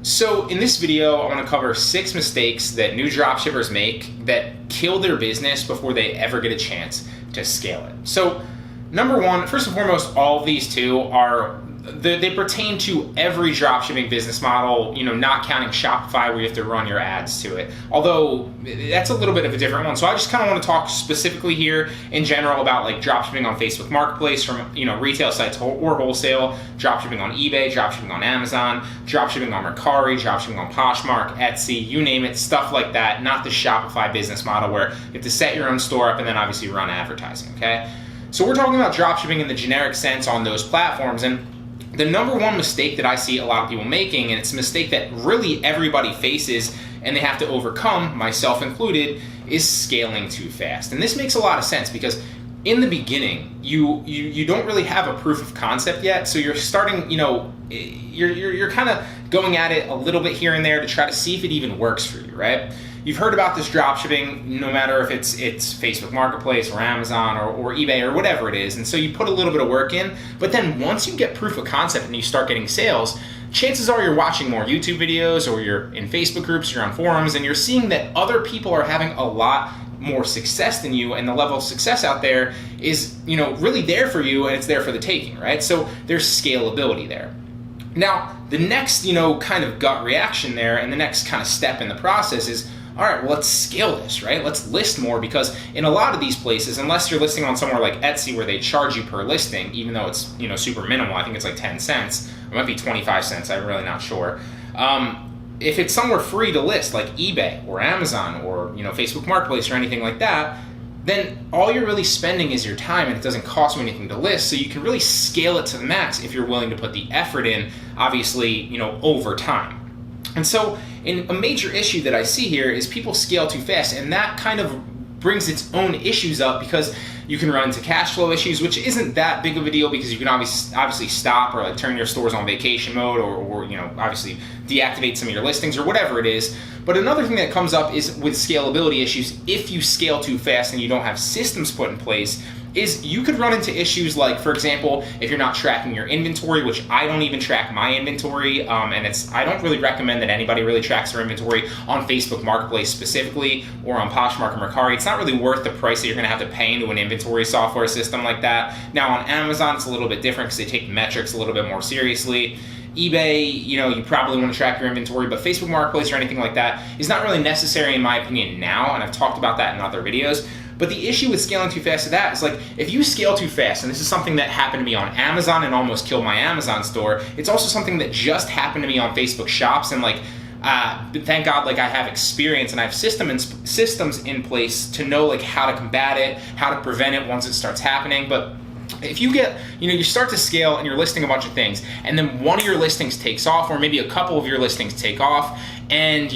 So in this video, I want to cover 6 mistakes that new dropshippers make that kill their business before they ever get a chance to scale it. So number one, first and foremost, all of these two are they pertain to every dropshipping business model, not counting Shopify where you have to run your ads to it. Although that's a little bit of a different one. So I just kind of want to talk specifically here in general about like dropshipping on Facebook Marketplace from retail sites or wholesale, dropshipping on eBay, dropshipping on Amazon, dropshipping on Mercari, dropshipping on Poshmark, Etsy, you name it, stuff like that. Not the Shopify business model where you have to set your own store up and then obviously run advertising, okay? So we're talking about dropshipping in the generic sense on those platforms. And the number one mistake that I see a lot of people making, and it's a mistake that really everybody faces and they have to overcome, myself included, is scaling too fast. And this makes a lot of sense because in the beginning, you don't really have a proof of concept yet. So you're starting, you're kind of going at it a little bit here and there to try to see if it even works for you, right? You've heard about this dropshipping, no matter if it's Facebook Marketplace or Amazon or eBay or whatever it is. And so you put a little bit of work in, but then once you get proof of concept and you start getting sales, chances are you're watching more YouTube videos or you're in Facebook groups, you're on forums, and you're seeing that other people are having a lot more success than you, and the level of success out there is, really there for you, and it's there for the taking, right? So there's scalability there. Now, the next, kind of gut reaction there, and the next kind of step in the process is, all right, well, let's scale this, right? Let's list more, because in a lot of these places, unless you're listing on somewhere like Etsy where they charge you per listing, even though it's, super minimal, I think it's like 10 cents, it might be 25 cents, I'm really not sure. If it's somewhere free to list like eBay or Amazon or, Facebook Marketplace or anything like that, then all you're really spending is your time, and it doesn't cost you anything to list. So you can really scale it to the max if you're willing to put the effort in, obviously, over time. And so a major issue that I see here is people scale too fast, and that kind of brings its own issues up because you can run into cash flow issues, which isn't that big of a deal because you can obviously stop or turn your stores on vacation mode or obviously deactivate some of your listings or whatever it is. But another thing that comes up is with scalability issues, if you scale too fast and you don't have systems put in place, is you could run into issues like, for example, if you're not tracking your inventory, which I don't even track my inventory, and I don't really recommend that anybody really tracks their inventory on Facebook Marketplace specifically or on Poshmark or Mercari. It's not really worth the price that you're gonna have to pay into an inventory software system like that. Now on Amazon, it's a little bit different because they take metrics a little bit more seriously. eBay, you probably want to track your inventory, but Facebook Marketplace or anything like that is not really necessary in my opinion now, and I've talked about that in other videos. But the issue with scaling too fast to that is like, if you scale too fast, and this is something that happened to me on Amazon and almost killed my Amazon store, it's also something that just happened to me on Facebook Shops, and thank God, I have experience and I have systems in place to know how to combat it, how to prevent it once it starts happening. But if you get, you start to scale and you're listing a bunch of things, and then one of your listings takes off, or maybe a couple of your listings take off, and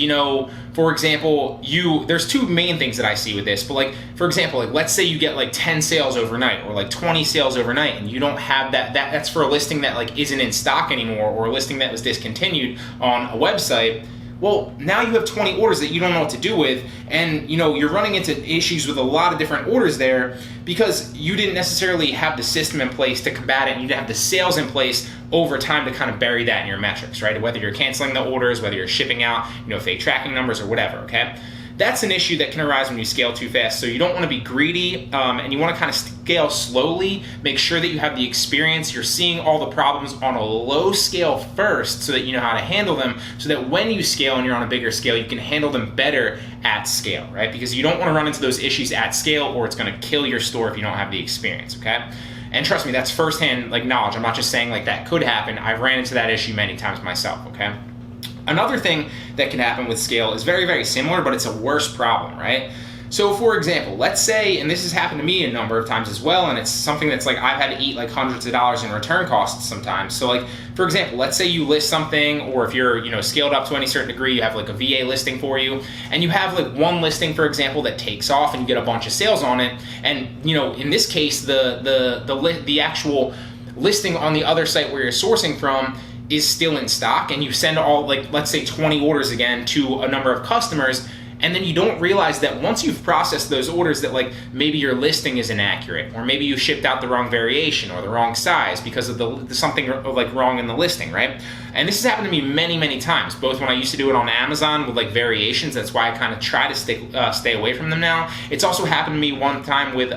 for example, there's 2 main things that I see with this, but for example, let's say you get 10 sales overnight or 20 sales overnight, and you don't have that's for a listing that isn't in stock anymore, or a listing that was discontinued on a website. Well, now you have 20 orders that you don't know what to do with, and you're running into issues with a lot of different orders there because you didn't necessarily have the system in place to combat it, and you didn't have the sales in place over time to kind of bury that in your metrics, right? Whether you're canceling the orders, whether you're shipping out, fake tracking numbers or whatever, okay? That's an issue that can arise when you scale too fast. So you don't want to be greedy, and you want to kind of scale slowly. Make sure that you have the experience. You're seeing all the problems on a low scale first so that you know how to handle them, so that when you scale and you're on a bigger scale, you can handle them better at scale, right? Because you don't want to run into those issues at scale, or it's going to kill your store if you don't have the experience, okay? And trust me, that's firsthand knowledge. I'm not just saying that could happen. I've ran into that issue many times myself, okay? Another thing that can happen with scale is very, very similar, but it's a worse problem, right? So for example, let's say, and this has happened to me a number of times as well, and it's something that's I've had to eat hundreds of dollars in return costs sometimes. So for example, let's say you list something, or if you're scaled up to any certain degree, you have a VA listing for you, and you have one listing, for example, that takes off and you get a bunch of sales on it, and in this case, the actual listing on the other site where you're sourcing from is still in stock, and you send all let's say 20 orders again to a number of customers, And then you don't realize that once you've processed those orders that like maybe your listing is inaccurate, or maybe you shipped out the wrong variation or the wrong size because of the something like wrong in the listing, right? And this has happened to me many, many times, both when I used to do it on Amazon with like variations. That's why I kind of try to stay away from them now. It's also happened to me one time with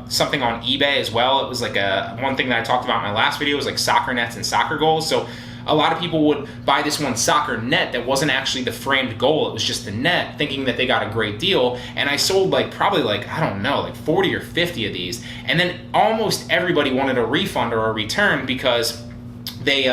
something on eBay as well. It was like one thing that I talked about in my last video was like soccer nets and soccer goals. So a lot of people would buy this one soccer net that wasn't actually the framed goal. It was just the net, thinking that they got a great deal. And I sold probably I don't know, like 40 or 50 of these. And then almost everybody wanted a refund or a return because they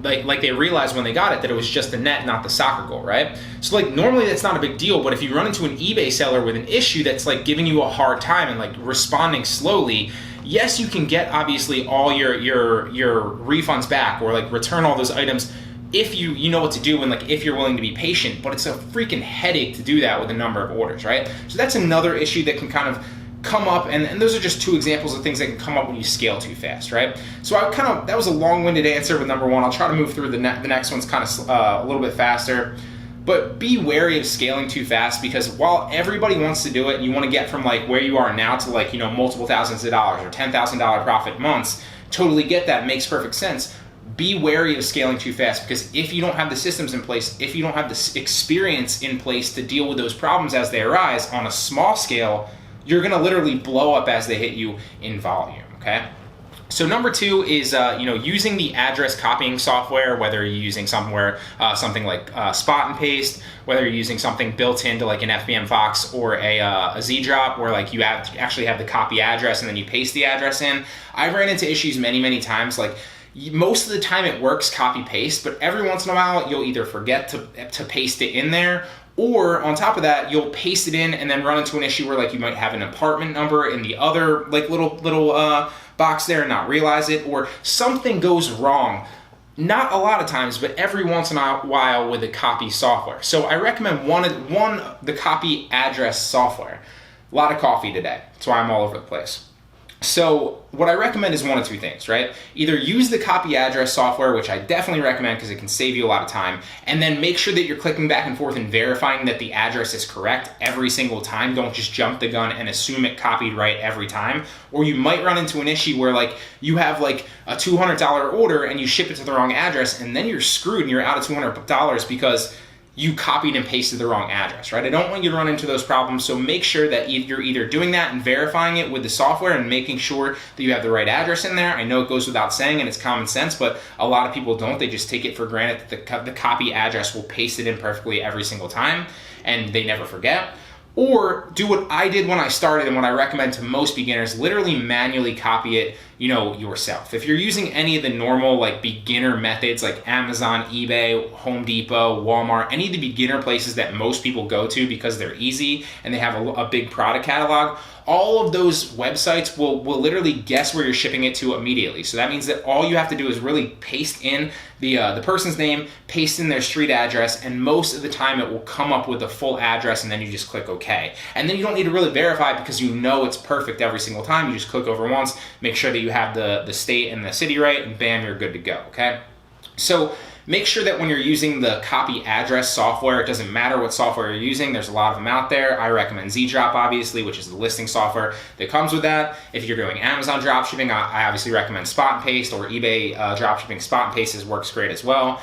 they realized when they got it that it was just the net, not the soccer goal, right? So normally that's not a big deal, but if you run into an eBay seller with an issue that's giving you a hard time and responding slowly, yes, you can get obviously all your refunds back or return all those items if you know what to do and if you're willing to be patient, but it's a freaking headache to do that with a number of orders, right? So that's another issue that can kind of come up, and those are just two examples of things that can come up when you scale too fast, right? So that was a long-winded answer with number one. I'll try to move through the next one's kind of a little bit faster. But be wary of scaling too fast, because while everybody wants to do it, and you want to get from where you are now to multiple thousands of dollars or $10,000 profit months, totally get that, makes perfect sense. Be wary of scaling too fast, because if you don't have the systems in place, if you don't have the experience in place to deal with those problems as they arise on a small scale, you're going to literally blow up as they hit you in volume, okay? So number two is using the address copying software, whether you're using something like Spot and Paste, whether you're using something built into an FBM Fox or a Z-Drop, where you actually have the copy address and then you paste the address in. I've ran into issues many, many times. Most of the time it works copy paste, but every once in a while you'll either forget to paste it in there, or on top of that, you'll paste it in and then run into an issue where you might have an apartment number in the other little box there and not realize it, or something goes wrong. Not a lot of times, but every once in a while with the copy software. So I recommend the copy address software. A lot of coffee today. That's why I'm all over the place. So what I recommend is one of two things, right? Either use the copy address software, which I definitely recommend because it can save you a lot of time, and then make sure that you're clicking back and forth and verifying that the address is correct every single time. Don't just jump the gun and assume it copied right every time. Or you might run into an issue where you have a $200 order and you ship it to the wrong address, and then you're screwed and you're out of $200 because you copied and pasted the wrong address, right? I don't want you to run into those problems, so make sure that you're either doing that and verifying it with the software and making sure that you have the right address in there. I know it goes without saying and it's common sense, but a lot of people don't. They just take it for granted that the copy address will paste it in perfectly every single time, and they never forget. Or do what I did when I started and what I recommend to most beginners, literally manually copy it, yourself. If you're using any of the normal beginner methods like Amazon, eBay, Home Depot, Walmart, any of the beginner places that most people go to because they're easy and they have a big product catalog, all of those websites will literally guess where you're shipping it to immediately. So that means that all you have to do is really paste in the person's name, paste in their street address, and most of the time it will come up with the full address, and then you just click OK. And then you don't need to really verify because you know it's perfect every single time. You just click over once, make sure that you have the state and the city right, and bam, you're good to go, okay? So make sure that when you're using the copy address software, it doesn't matter what software you're using, there's a lot of them out there. I recommend Z-Drop, obviously, which is the listing software that comes with that. If you're doing Amazon dropshipping, I obviously recommend Spot and Paste, or eBay dropshipping. Spot and Paste works great as well.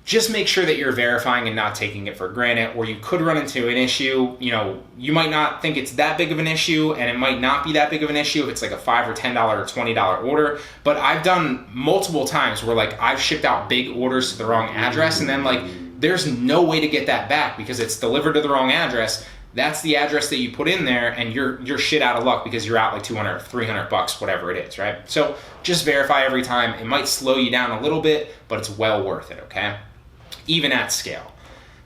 Just make sure that you're verifying and not taking it for granted, or you could run into an issue. You might not think it's that big of an issue, and it might not be that big of an issue if it's a $5 or $10 or $20 order. But I've done multiple times where I've shipped out big orders to the wrong address, and then there's no way to get that back because it's delivered to the wrong address. That's the address that you put in there, and you're shit out of luck because you're out $200, $300, whatever it is, right? So just verify every time. It might slow you down a little bit, but it's well worth it, okay? Even at scale.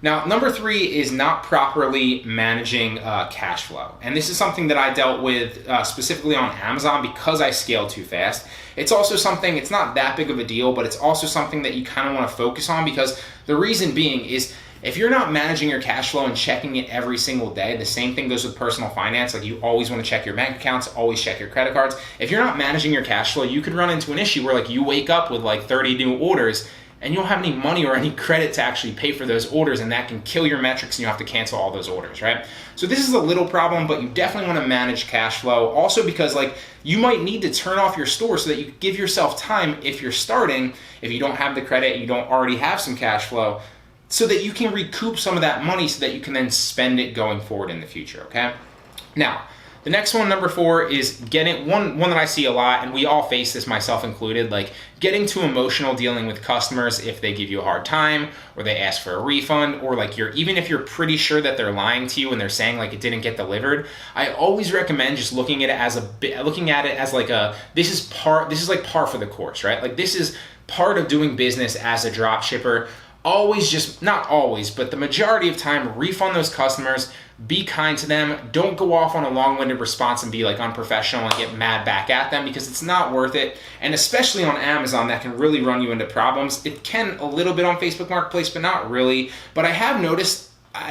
Now, number three is not properly managing cash flow. And this is something that I dealt with specifically on Amazon because I scaled too fast. It's also something, it's not that big of a deal, but it's also something that you kind of want to focus on, because the reason being is if you're not managing your cash flow and checking it every single day, the same thing goes with personal finance. You always want to check your bank accounts, always check your credit cards. If you're not managing your cash flow, you could run into an issue where you wake up with 30 new orders. and you don't have any money or any credit to actually pay for those orders, and that can kill your metrics and you have to cancel all those orders, right? So this is a little problem, but you definitely want to manage cash flow. Also because like you might need to turn off your store so that you give yourself time if you're starting, if you don't have the credit, you don't already have some cash flow, so that you can recoup some of that money so that you can then spend it going forward in the future, okay? Now, the next one, number 4, is getting, one that I see a lot, and we all face this, myself included, like getting too emotional dealing with customers if they give you a hard time, or they ask for a refund, or like even if you're pretty sure that they're lying to you and they're saying like it didn't get delivered. I always recommend just looking at it as this is like par for the course, right? Like this is part of doing business as a drop shipper. Always, just not always, but the majority of time, refund those customers, be kind to them. Don't go off on a long-winded response and be like unprofessional and get mad back at them, because it's not worth it. And especially on Amazon, that can really run you into problems. It can a little bit on Facebook Marketplace, but not really. But I have noticed,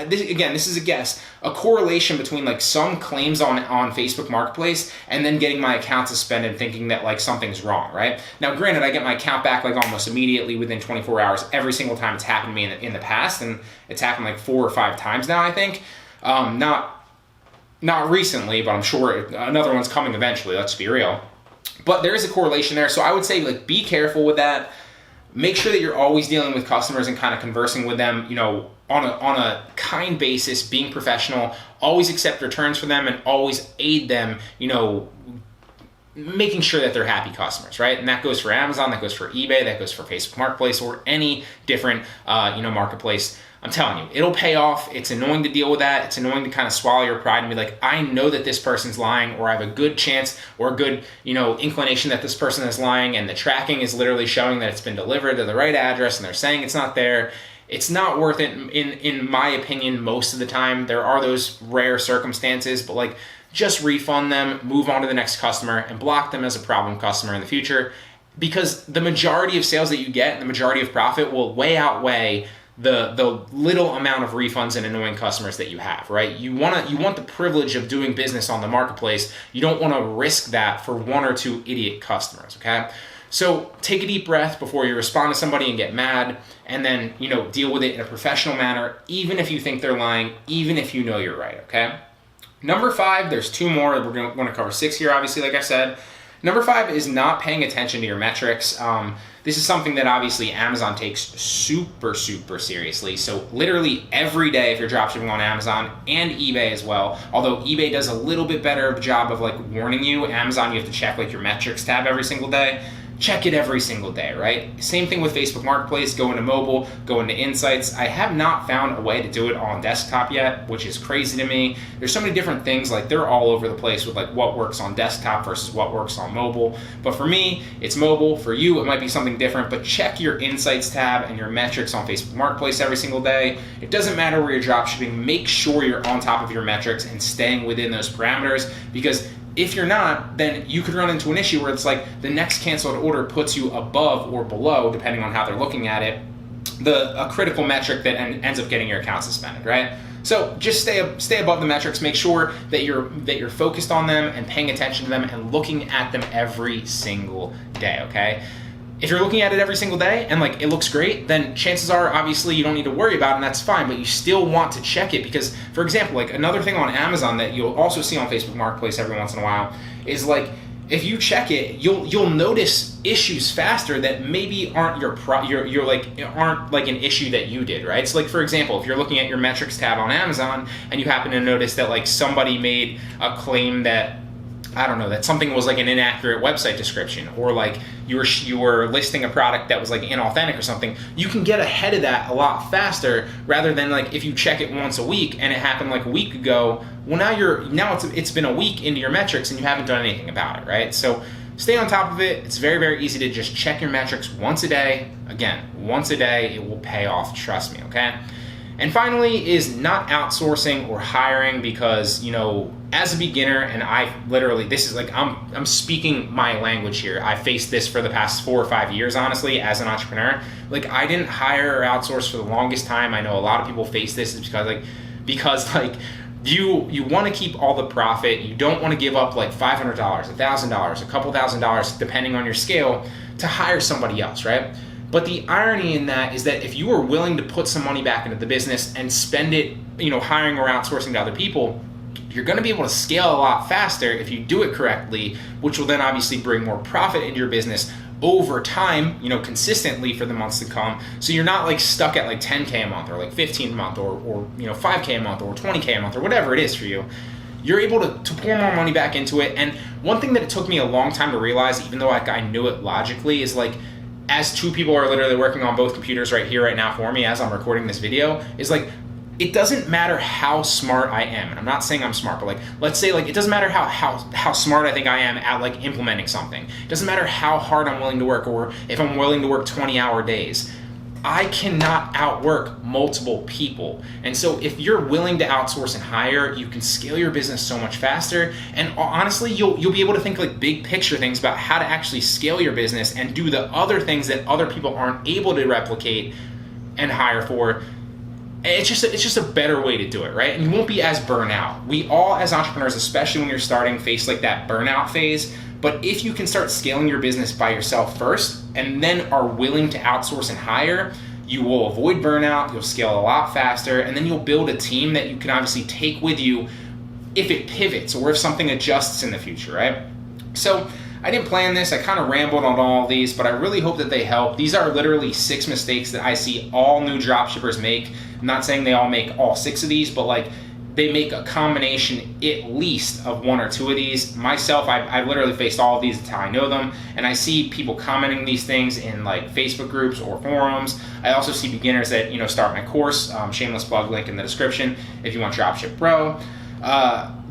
this is a guess, a correlation between like some claims on Facebook Marketplace and then getting my account suspended, thinking that like something's wrong, right? Now, granted, I get my account back like almost immediately within 24 hours every single time it's happened to me in the past, and it's happened like 4 or 5 times now, I think. Not recently, but I'm sure another one's coming eventually, let's be real. But there is a correlation there, so I would say like be careful with that. Make sure that you're always dealing with customers and kind of conversing with them, you know, on a kind basis, being professional, always accept returns for them, and always aid them, you know, making sure that they're happy customers, right? And that goes for Amazon, that goes for eBay, that goes for Facebook Marketplace, or any different, marketplace. I'm telling you, it'll pay off. It's annoying to deal with that. It's annoying to kind of swallow your pride and be like, I know that this person's lying, or I have a good chance or a good, inclination that this person is lying, and the tracking is literally showing that it's been delivered to the right address and they're saying it's not there. It's not worth it in my opinion most of the time. There are those rare circumstances, but like just refund them, move on to the next customer, and block them as a problem customer in the future, because the majority of sales that you get and the majority of profit will way outweigh the little amount of refunds and annoying customers that you have, right? You want the privilege of doing business on the marketplace. You don't want to risk that for 1 or 2 idiot customers, okay? So take a deep breath before you respond to somebody and get mad, and then, deal with it in a professional manner, even if you think they're lying, even if you know you're right, okay? Number 5, there's 2 more. We're going to cover 6 here, obviously, like I said. Number 5 is not paying attention to your metrics. This is something that obviously Amazon takes super, super seriously. So literally every day, if you're dropshipping on Amazon and eBay as well, although eBay does a little bit better of a job of like warning you, Amazon, you have to check like your metrics tab every single day. Check it every single day, right? Same thing with Facebook Marketplace, go into mobile, go into insights. I have not found a way to do it on desktop yet, which is crazy to me. There's so many different things, like they're all over the place with like what works on desktop versus what works on mobile. But for me, it's mobile. For you, it might be something different, but check your insights tab and your metrics on Facebook Marketplace every single day. It doesn't matter where you're dropshipping, make sure you're on top of your metrics and staying within those parameters, because if you're not, then you could run into an issue where it's like the next canceled order puts you above or below, depending on how they're looking at it, a critical metric that ends up getting your account suspended, right? So just stay above the metrics. Make sure that you're focused on them and paying attention to them and looking at them every single day, okay? If you're looking at it every single day and like it looks great, then chances are obviously you don't need to worry about it, and that's fine, but you still want to check it, because for example, like another thing on Amazon that you'll also see on Facebook Marketplace every once in a while is like if you check it, you'll notice issues faster that maybe aren't aren't like an issue that you did, right? So like for example, if you're looking at your metrics tab on Amazon and you happen to notice that like somebody made a claim that, I don't know, that something was like an inaccurate website description, or like you were listing a product that was like inauthentic or something, you can get ahead of that a lot faster rather than like if you check it once a week and it happened like a week ago. Well, now it's been a week into your metrics and you haven't done anything about it, right? So stay on top of it. It's very, very easy to just check your metrics once a day. Again, once a day, it will pay off, trust me, okay? And finally is not outsourcing or hiring, because, as a beginner, and I'm speaking my language here. I faced this for the past 4 or 5 years, honestly, as an entrepreneur. Like I didn't hire or outsource for the longest time. I know a lot of people face this because you want to keep all the profit. You don't want to give up like $500, $1,000, a couple $1,000, depending on your scale, to hire somebody else, right? But the irony in that is that if you are willing to put some money back into the business and spend it, hiring or outsourcing to other people, you're going to be able to scale a lot faster if you do it correctly, which will then obviously bring more profit into your business over time, consistently for the months to come. So you're not like stuck at like 10K a month or like 15 a month or 5K a month or 20K a month or whatever it is for you. You're able to pour more money back into it. And one thing that it took me a long time to realize, even though like I knew it logically, is like, as two people are literally working on both computers right here, right now for me as I'm recording this video, is like, it doesn't matter how smart I am. And I'm not saying I'm smart, but like, let's say like, it doesn't matter how smart I think I am at like implementing something. It doesn't matter how hard I'm willing to work or if I'm willing to work 20-hour days. I cannot outwork multiple people. And so if you're willing to outsource and hire, you can scale your business so much faster. And honestly, you'll be able to think like big picture things about how to actually scale your business and do the other things that other people aren't able to replicate and hire for. It's just a better way to do it, right? And you won't be as burnout. We all as entrepreneurs, especially when you're starting, face like that burnout phase. But if you can start scaling your business by yourself first and then are willing to outsource and hire, you will avoid burnout, you'll scale a lot faster, and then you'll build a team that you can obviously take with you if it pivots or if something adjusts in the future, right? So I didn't plan this, I kind of rambled on all these, but I really hope that they help. These are literally 6 mistakes that I see all new dropshippers make. I'm not saying they all make all 6 of these, but like they make a combination at least of 1 or 2 of these. Myself, I've literally faced all of these, that's how I know them, and I see people commenting these things in like Facebook groups or forums. I also see beginners that start my course, shameless plug, link in the description if you want Dropship Pro.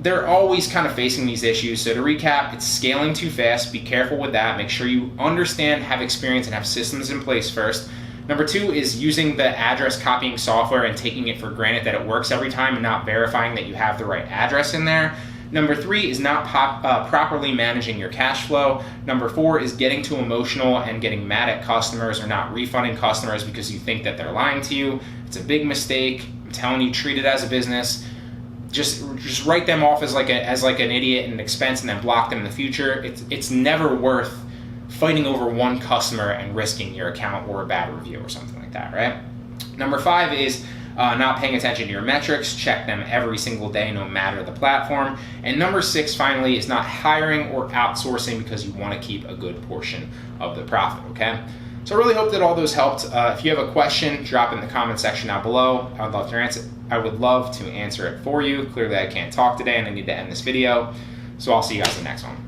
They're always kind of facing these issues. So to recap, it's scaling too fast. Be careful with that. Make sure you understand, have experience, and have systems in place first. Number 2 is using the address copying software and taking it for granted that it works every time and not verifying that you have the right address in there. Number 3 is not properly managing your cash flow. Number 4 is getting too emotional and getting mad at customers or not refunding customers because you think that they're lying to you. It's a big mistake. I'm telling you, treat it as a business. Just write them off as like an idiot and an expense and then block them in the future. It's never worth fighting over one customer and risking your account or a bad review or something like that, right? Number 5 is not paying attention to your metrics. Check them every single day, no matter the platform. And number 6, finally, is not hiring or outsourcing because you want to keep a good portion of the profit, okay? So I really hope that all those helped. If you have a question, drop it in the comment section down below. I would love to answer it for you. Clearly I can't talk today and I need to end this video. So I'll see you guys in the next one.